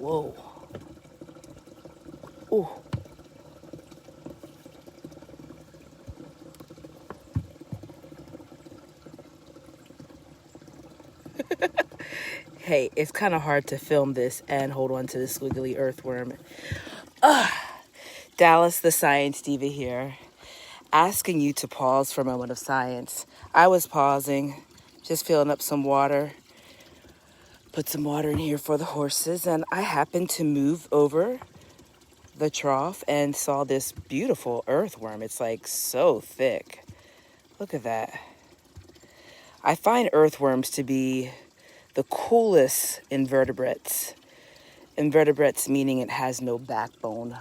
Whoa. Ooh. Hey, it's kind of hard to film this and hold on to the squiggly earthworm. Dallas, the science diva here, asking you to pause for a moment of science. I was pausing, just filling up some water. Put some water in here for the horses, and I happened to move over the trough and saw this beautiful earthworm. It's like so thick. Look at that. I find earthworms to be the coolest invertebrates. Invertebrates meaning it has no backbone.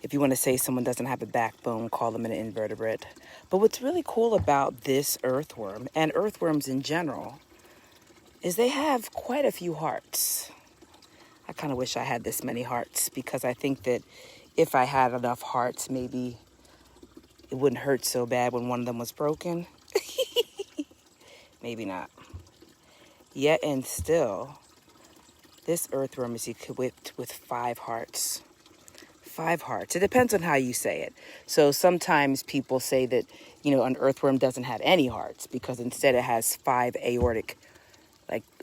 If you want to say someone doesn't have a backbone, call them an invertebrate. But what's really cool about this earthworm, and earthworms in general, is they have quite a few hearts. I kind of wish I had this many hearts, because I think that if I had enough hearts, maybe it wouldn't hurt so bad when one of them was broken. Maybe not. Yet and still, this earthworm is equipped with 5 hearts. 5 hearts. It depends on how you say it. So sometimes people say that, an earthworm doesn't have any hearts because instead it has 5 aortic,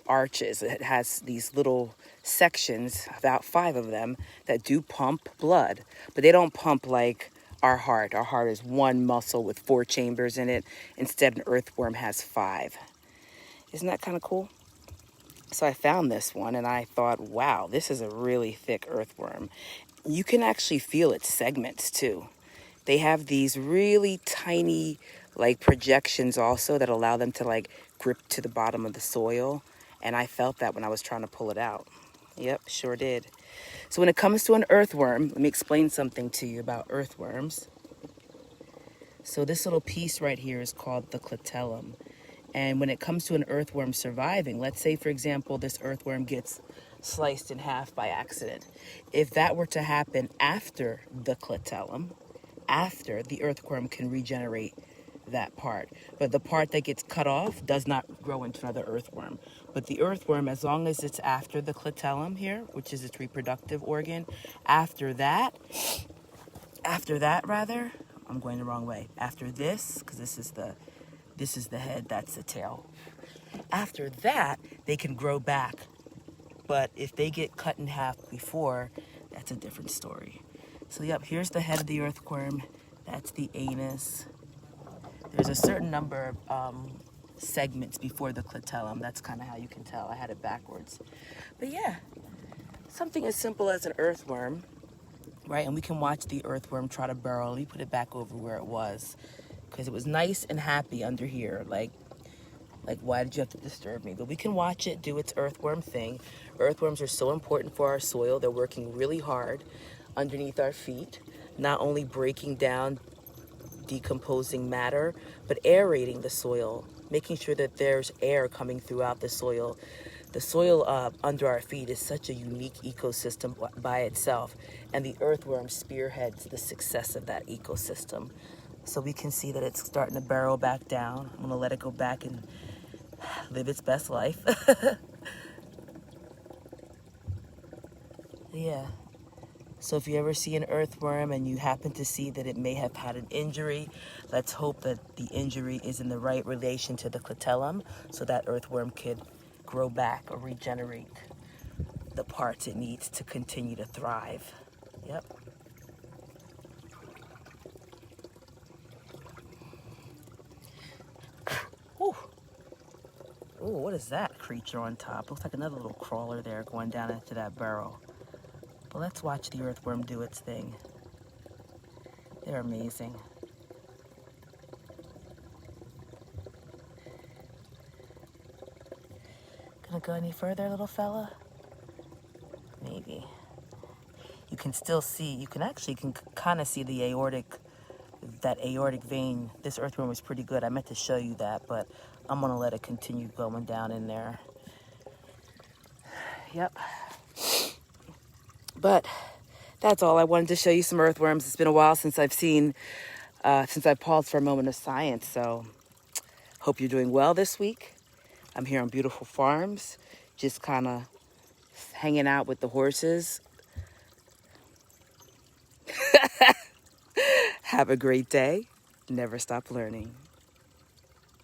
arches. It has these little sections, about 5 of them, that do pump blood. But they don't pump like our heart. Our heart is one muscle with 4 chambers in it. Instead, an earthworm has 5. Isn't that kind of cool? So I found this one and I thought, wow, this is a really thick earthworm. You can actually feel its segments too. They have these really tiny projections also that allow them to grip to the bottom of the soil. And I felt that when I was trying to pull it out. Yep, sure did. So when it comes to an earthworm, let me explain something to you about earthworms. So this little piece right here is called the clitellum. And when it comes to an earthworm surviving, let's say, for example, this earthworm gets sliced in half by accident. If that were to happen after the clitellum, after the earthworm can regenerate that part. But the part that gets cut off does not grow into another earthworm. But the earthworm, as long as it's after the clitellum here, which is its reproductive organ, after that, I'm going the wrong way. After this, because this is the head, that's the tail. After that, they can grow back. But if they get cut in half before, that's a different story. So yep, here's the head of the earthworm. That's the anus. There's a certain number of segments before the clitellum. That's kind of how you can tell. I had it backwards. But yeah, something as simple as an earthworm, right? And we can watch the earthworm try to burrow. Let me put it back over where it was, because it was nice and happy under here. Like, why did you have to disturb me? But we can watch it do its earthworm thing. Earthworms are so important for our soil. They're working really hard underneath our feet, not only breaking down decomposing matter, but aerating the soil, making sure that there's air coming throughout the soil. The soil under our feet is such a unique ecosystem by itself, and the earthworm spearheads the success of that ecosystem. So we can see that it's starting to burrow back down. I'm gonna let it go back and live its best life. Yeah. So if you ever see an earthworm and you happen to see that it may have had an injury, let's hope that the injury is in the right relation to the clitellum so that earthworm could grow back or regenerate the parts it needs to continue to thrive. Yep. Ooh. Ooh, what is that creature on top? Looks like another little crawler there going down into that burrow. But let's watch the earthworm do its thing. They're amazing. Gonna go any further, little fella? Maybe. You can still see, you can kind of see the that aortic vein. This earthworm was pretty good. I meant to show you that, but I'm gonna let it continue going down in there. Yep. But that's all. I wanted to show you some earthworms. It's been a while since I've paused for a moment of science. So hope you're doing well this week. I'm here on beautiful farms, just kind of hanging out with the horses. Have a great day. Never stop learning.